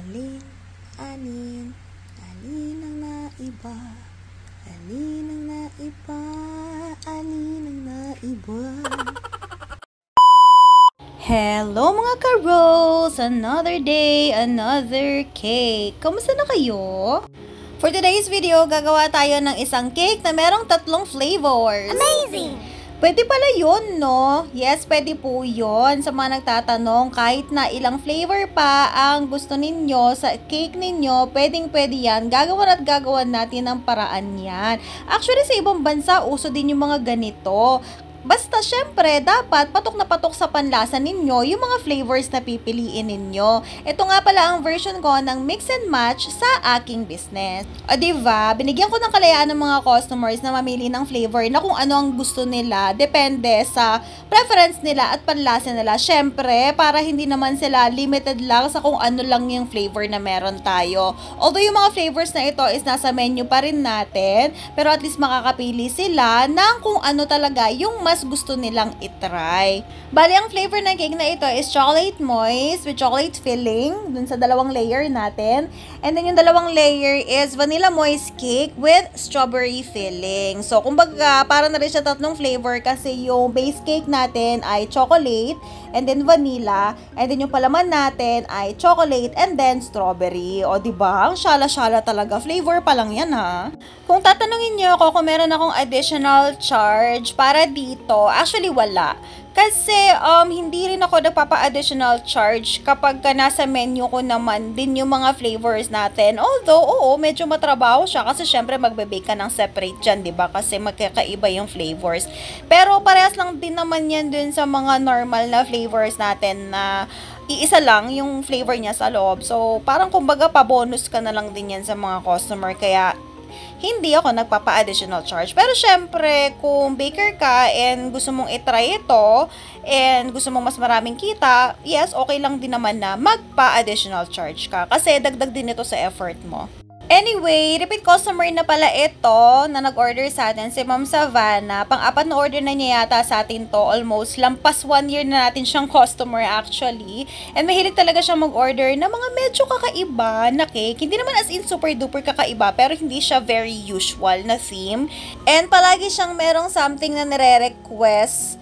Alin, alin, alin ang naiba, alin ang naiba, alin ang naiba. Hello mga ka-Rose! Another day, another cake. Kamusta na kayo? For today's video, gagawa tayo ng isang cake na merong 3 flavors. Amazing! Pwede pala yun, no? Yes, pwede po yun. Sa mga nagtatanong, kahit na ilang flavor pa ang gusto ninyo sa cake ninyo, pwedeng-pwede yan. Gagawan at gagawan natin ng paraan yan. Actually, sa ibang bansa, uso din yung mga ganito. Basta syempre, dapat patok na patok sa panlasa ninyo yung mga flavors na pipiliin ninyo. Ito nga pala ang version ko ng mix and match sa aking business. O diba, binigyan ko ng kalayaan ng mga customers na mamili ng flavor na kung ano ang gusto nila. Depende sa preference nila at panlasa nila. Syempre, para hindi naman sila limited lang sa kung ano lang yung flavor na meron tayo. Although yung mga flavors na ito is nasa menu pa rin natin, pero at least makakapili sila ng kung ano talaga yung mas gusto nilang itry. Bali, ang flavor ng cake na ito is chocolate moist with chocolate filling dun sa 2 layer natin. And then yung 2 layer is vanilla moist cake with strawberry filling. So, kumbaga, para na rin siya 3 flavor kasi yung base cake natin ay chocolate and then vanilla. And then yung palaman natin ay chocolate and then strawberry. O, diba? Ang syala-syala talaga. Flavor pa lang yan, ha? Kung tatanungin niyo ako kung meron akong additional charge para dito, actually wala. Kasi hindi rin ako nagpapa-additional charge kapag nasa menu ko naman din yung mga flavors natin. Although, oo, medyo matrabaho siya kasi syempre magbe-bake ka ng separate dyan, diba? Kasi magkakaiba yung flavors. Pero parehas lang din naman yan dun sa mga normal na flavors natin na iisa lang yung flavor niya sa loob. So, parang kumbaga pa-bonus ka na lang din yan sa mga customer. Kaya, hindi ako nagpapa-additional charge. Pero syempre, kung baker ka and gusto mong itry ito and gusto mong mas maraming kita, yes, okay lang din naman na magpa-additional charge ka. Kasi dagdag din ito sa effort mo. Anyway, repeat customer na pala ito na nag-order sa atin, si Ma'am Savannah. Pang-apat na order na niya yata sa atin to. Almost lampas 1 year na natin siyang customer actually. And mahilig talaga siya mag-order na mga medyo kakaiba na cake. Hindi naman as in super duper kakaiba, pero hindi siya very usual na theme. And palagi siyang merong something na nire-request.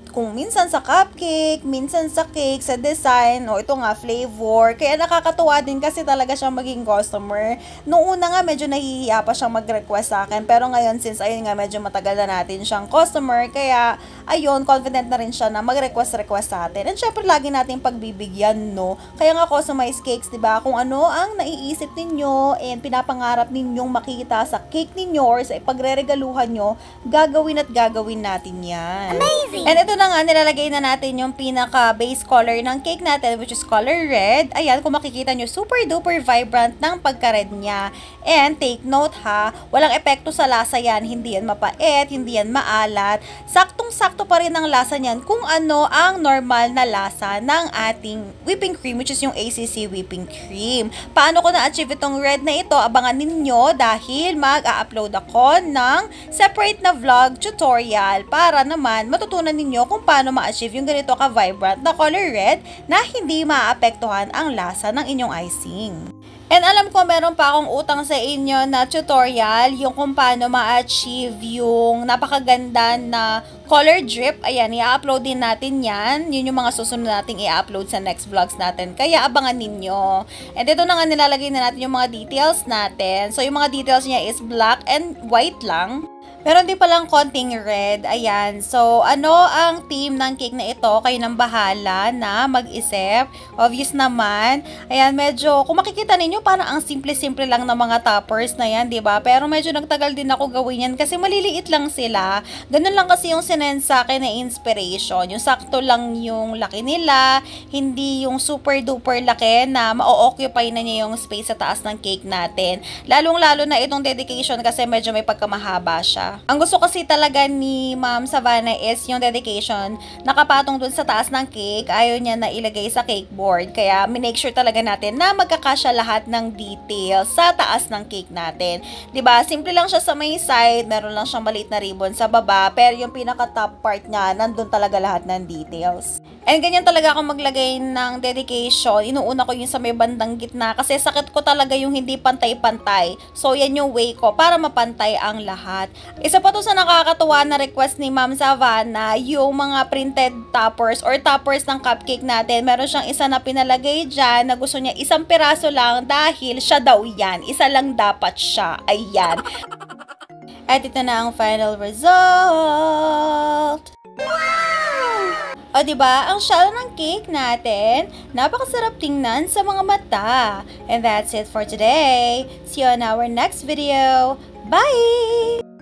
Kung minsan sa cupcake, minsan sa cake, sa design, o ito nga, flavor. Kaya nakakatuwa din kasi talaga siyang maging customer. Noong una nga, medyo nahihiya pa siyang mag-request sa akin. Pero ngayon, since ayun nga, medyo matagal na natin siyang customer, kaya ayun, confident na rin siya na mag-request sa atin. And syempre, lagi natin pagbibigyan, no? Kaya nga, customized cakes, diba? Kung ano ang naiisip ninyo and pinapangarap ninyong makita sa cake ninyo or sa ipagre-regaluhan nyo, gagawin at gagawin natin yan. Amazing! And ito na nga, nilalagay na natin yung pinaka-base color ng cake natin, which is color red. Ayan, kung makikita nyo, super duper vibrant ng pagka-red niya. And take note ha, walang epekto sa lasa yan. Hindi yan mapait, hindi yan maalat. Saktong-sakto pa rin ang lasa niyan kung ano ang normal na lasa ng ating whipping cream, which is yung ACC whipping cream. Paano ko na-achieve itong red na ito? Abangan ninyo dahil mag-a-upload ako ng separate na vlog tutorial para naman matutunan ninyo kung paano ma-achieve yung ganito ka-vibrant na color red na hindi maapektuhan ang lasa ng inyong icing. And alam ko meron pa akong utang sa inyo na tutorial yung kung paano ma-achieve yung napakaganda na color drip. Ayan, i-upload din natin yan. Yun yung mga susunod nating i-upload sa next vlogs natin. Kaya abangan ninyo. And ito na nga nilalagay na natin yung mga details natin. So yung mga details niya is black and white lang. Meron din palang konting red. Ayan. So, ano ang theme ng cake na ito? Kayo nang bahala na mag-isip. Obvious naman. Ayan, medyo, kung makikita ninyo, parang ang simple-simple lang ng mga toppers na yan, diba? Pero medyo nagtagal din ako gawin yan kasi maliliit lang sila. Ganun lang kasi yung sinend sa akin na inspiration. Yung sakto lang yung laki nila. Hindi yung super-duper laki na ma-occupy na niya yung space sa taas ng cake natin. Lalong-lalo na itong dedication kasi medyo may pagkamahaba siya. Ang gusto kasi talaga ni Ma'am Savannah is yung dedication nakapatong dun sa taas ng cake. Ayaw niya na ilagay sa cake board. Kaya minake sure talaga natin na magkakasya lahat ng details sa taas ng cake natin. Diba? Simple lang siya sa may side. Meron lang siyang maliit na ribbon sa baba. Pero yung pinaka top part niya, nandun talaga lahat ng details. And ganyan talaga ako maglagay ng dedication. Inuuna ko yung sa may bandang gitna kasi sakit ko talaga yung hindi pantay-pantay. So, yan yung way ko para mapantay ang lahat. Isa pa to sa nakakatuwa na request ni Ma'am Savannah, yung mga printed toppers or toppers ng cupcake natin. Meron siyang isa na pinalagay dyan na gusto niya isang piraso lang dahil siya daw yan. Isa lang dapat siya. Ayan. At ito na ang final result. O diba, ang shell ng cake natin, napakasarap tingnan sa mga mata. And that's it for today. See you on our next video. Bye!